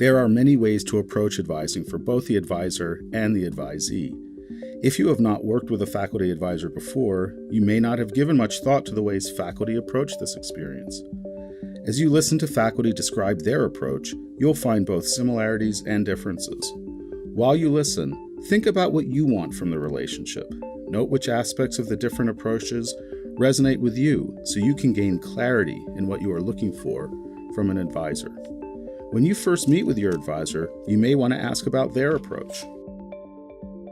There are many ways to approach advising for both the advisor and the advisee. If you have not worked with a faculty advisor before, you may not have given much thought to the ways faculty approach this experience. As you listen to faculty describe their approach, you'll find both similarities and differences. While you listen, think about what you want from the relationship. Note which aspects of the different approaches resonate with you so you can gain clarity in what you are looking for from an advisor. When you first meet with your advisor, you may want to ask about their approach.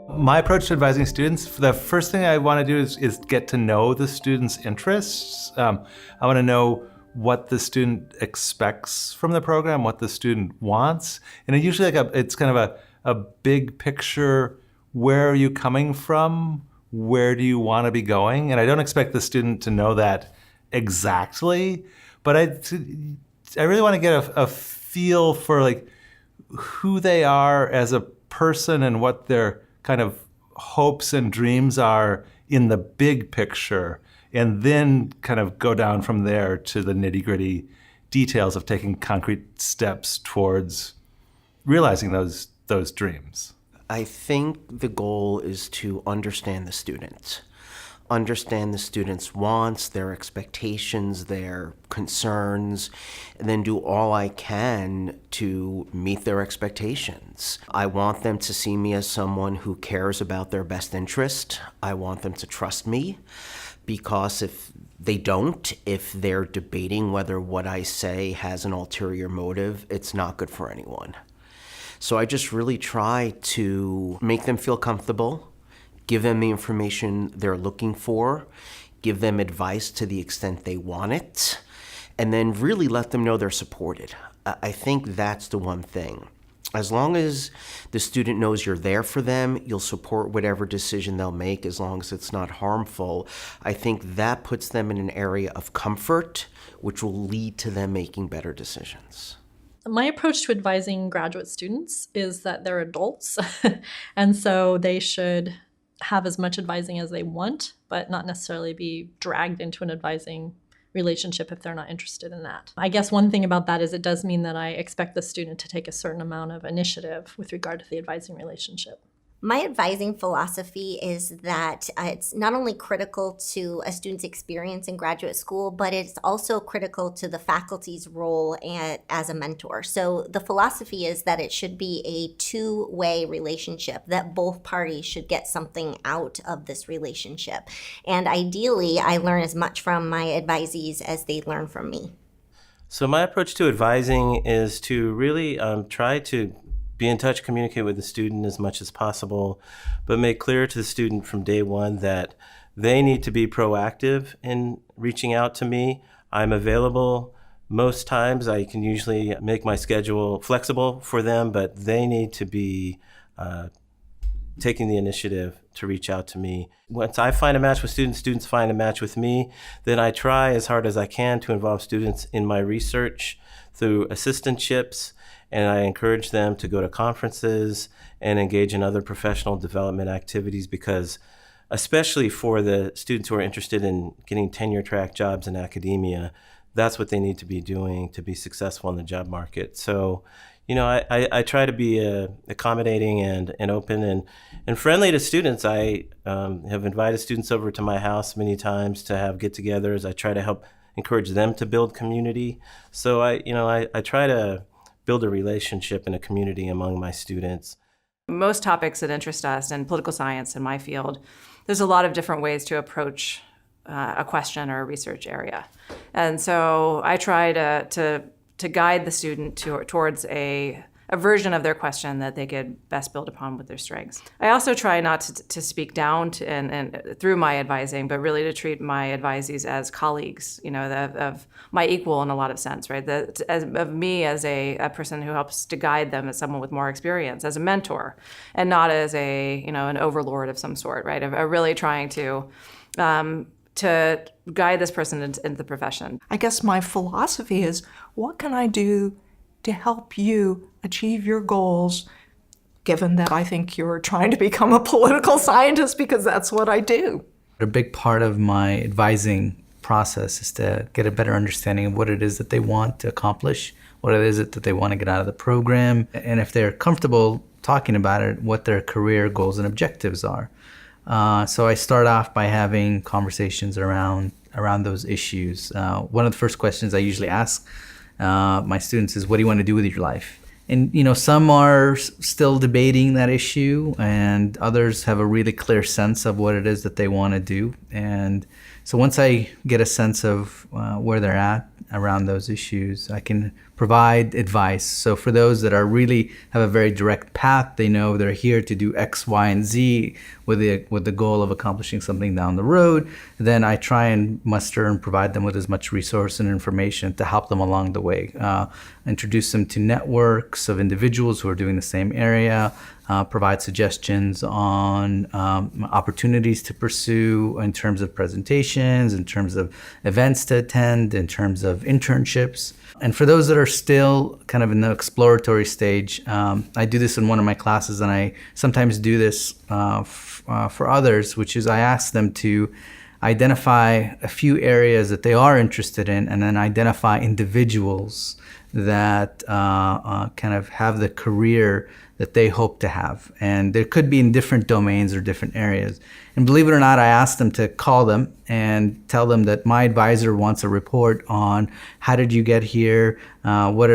My approach to advising students, the first thing I want to do is get to know the student's interests. I want to know what the student expects from the program, what the student wants. And usually it's kind of a big picture, where are you coming from? Where do you want to be going? And I don't expect the student to know that exactly, but I really want to get a feel for like who they are as a person and what their kind of hopes and dreams are in the big picture, and then kind of go down from there to the nitty-gritty details of taking concrete steps towards realizing those dreams. I think the goal is to understand the student. Understand the student's wants, their expectations, their concerns, and then do all I can to meet their expectations. I want them to see me as someone who cares about their best interest. I want them to trust me, because if they don't, if they're debating whether what I say has an ulterior motive, it's not good for anyone. So I just really try to make them feel comfortable, give them the information they're looking for, give them advice to the extent they want it, and then really let them know they're supported. I think that's the one thing. As long as the student knows you're there for them, you'll support whatever decision they'll make as long as it's not harmful. I think that puts them in an area of comfort, which will lead to them making better decisions. My approach to advising graduate students is that they're adults, and so they should have as much advising as they want, but not necessarily be dragged into an advising relationship if they're not interested in that. I guess one thing about that is it does mean that I expect the student to take a certain amount of initiative with regard to the advising relationship. My advising philosophy is that it's not only critical to a student's experience in graduate school, but it's also critical to the faculty's role as a mentor. So the philosophy is that it should be a two-way relationship, that both parties should get something out of this relationship. And ideally, I learn as much from my advisees as they learn from me. So my approach to advising is to really try to be in touch, communicate with the student as much as possible, but make clear to the student from day one that they need to be proactive in reaching out to me. I'm available most times. I can usually make my schedule flexible for them, but they need to be taking the initiative to reach out to me. Once I find a match with students, students find a match with me, then I try as hard as I can to involve students in my research through assistantships, and I encourage them to go to conferences and engage in other professional development activities, because especially for the students who are interested in getting tenure track jobs in academia, that's what they need to be doing to be successful in the job market. So, you know, I try to be accommodating and open and friendly to students. I have invited students over to my house many times to have get-togethers. I try to help encourage them to build community. So I try to build a relationship and a community among my students. Most topics that interest us in political science in my field, there's a lot of different ways to approach a question or a research area. And so I try to guide the student towards a version of their question that they could best build upon with their strengths. I also try not to speak down and through my advising, but really to treat my advisees as colleagues, of my equal in a lot of sense, right? Of me as a person who helps to guide them as someone with more experience, as a mentor, and not as an overlord of some sort, right? Of really trying to guide this person into the profession. I guess my philosophy is, what can I do to help you achieve your goals, given that I think you're trying to become a political scientist, because that's what I do. A big part of my advising process is to get a better understanding of what it is that they want to accomplish what it is that they want to get out of the program, and if they're comfortable talking about it, what their career goals and objectives are. So I start off by having conversations around those issues. One of the first questions I usually ask my students is, what do you want to do with your life? And, some are still debating that issue, and others have a really clear sense of what it is that they want to do. And so once I get a sense of where they're at around those issues, I can provide advice. So for those that are really have a very direct path, they know they're here to do X, Y, and Z with the goal of accomplishing something down the road, then I try and muster and provide them with as much resource and information to help them along the way. Introduce them to networks of individuals who are doing the same area, provide suggestions on opportunities to pursue in terms of presentations, in terms of events to attend, in terms of internships. And for those that are still kind of in the exploratory stage, I do this in one of my classes, and I sometimes do this for others, which is I ask them to identify a few areas that they are interested in, and then identify individuals that kind of have the career that they hope to have. And there could be in different domains or different areas. And believe it or not, I asked them to call them and tell them that my advisor wants a report on how did you get here, what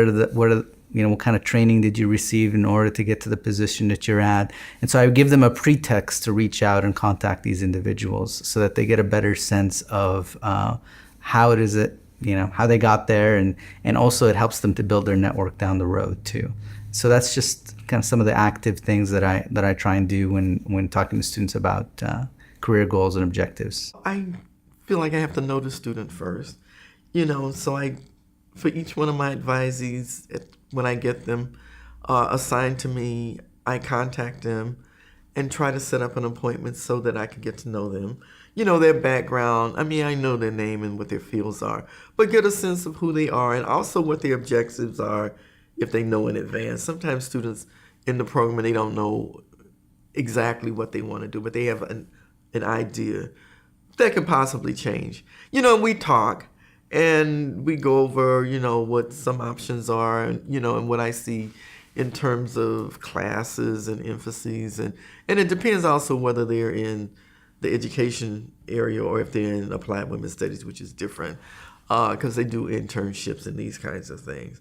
kind of training did you receive in order to get to the position that you're at. And so I give them a pretext to reach out and contact these individuals so that they get a better sense of how it is that, how they got there, and also it helps them to build their network down the road too. So that's just kind of some of the active things that I try and do when talking to students about career goals and objectives. I feel like I have to know the student first, so for each one of my advisees, when I get them assigned to me, I contact them and try to set up an appointment so that I can get to know them. Their background. I know their name and what their fields are, but get a sense of who they are and also what their objectives are if they know in advance. Sometimes students in the program, they don't know exactly what they want to do, but they have an idea that can possibly change. We talk and we go over, what some options are, and what I see in terms of classes and emphases. And it depends also whether they're in the education area or if they're in applied women's studies, which is different because they do internships and these kinds of things.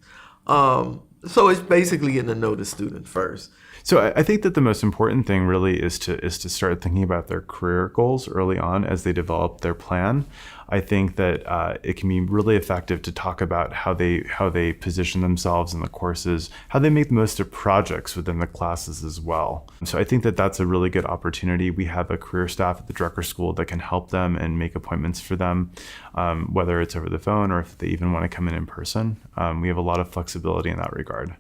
So it's basically getting to know the student first. So I think that the most important thing really is to start thinking about their career goals early on as they develop their plan. I think that it can be really effective to talk about how they position themselves in the courses, how they make the most of projects within the classes as well. So I think that that's a really good opportunity. We have a career staff at the Drucker School that can help them and make appointments for them, whether it's over the phone or if they even want to come in person. We have a lot of flexibility in that regard.